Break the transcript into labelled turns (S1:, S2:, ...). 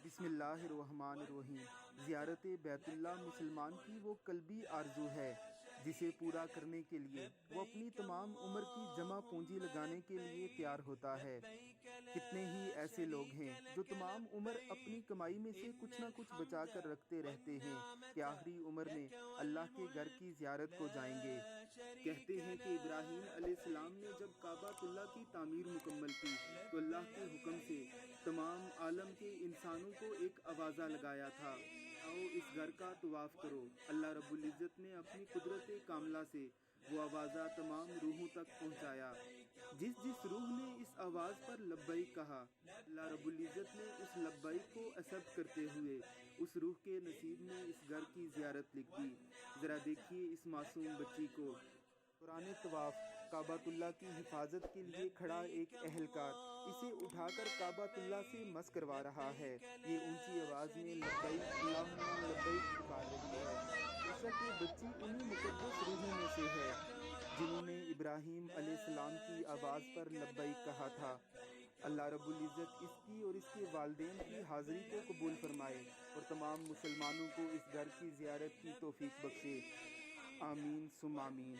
S1: بسم اللہ الرحمن الرحیم۔ زیارت بیت اللہ مسلمان کی وہ قلبی آرزو ہے جسے پورا کرنے کے لیے وہ اپنی تمام عمر کی جمع پونجی لگانے کے لیے تیار ہوتا ہے۔ کتنے ہی ایسے لوگ ہیں جو تمام عمر اپنی کمائی میں سے کچھ نہ کچھ بچا کر رکھتے رہتے ہیں کہ آخری عمر میں اللہ کے گھر کی زیارت کو جائیں گے۔ کہتے ہیں کہ ابراہیم علیہ السلام نے جب کعبہ اللہ کی تعمیر مکمل کی تو اللہ کے حکم سے تمام عالم کے انسانوں کو ایک آوازہ لگایا تھا، آؤ اس گھر کا طواف کرو۔ اللہ رب العزت نے اپنی قدرت کاملہ سے وہ آوازہ تمام روحوں تک پہنچایا۔ جس روح نے اس آواز پر لبیک کہا، اللہ رب العزت نے اس لبیک کو ایکسپٹ کرتے ہوئے اس روح کے نصیب میں اس گھر کی زیارت لکھ دی۔ ذرا دیکھیے اس معصوم بچی کو، دوران طواف کعبہ اللہ کی حفاظت کے لیے کھڑا ایک اہلکار اسے اٹھا کر کعبہ اللہ سے مس کروا رہا ہے۔ یہ اونچی آواز میں لبیک اللہم لبیک پکار رہی ہے۔ بے شک یہ بچی انہی مقدس روحوں میں سے ہے جنہوں نے ابراہیم علیہ السلام کی آواز پر لبیک کہا تھا۔ اللہ رب العزت اس کی اور اس کے والدین کی حاضری کو قبول فرمائے اور تمام مسلمانوں کو اس گھر کی زیارت کی توفیق بخشے۔ آمین ثم آمین۔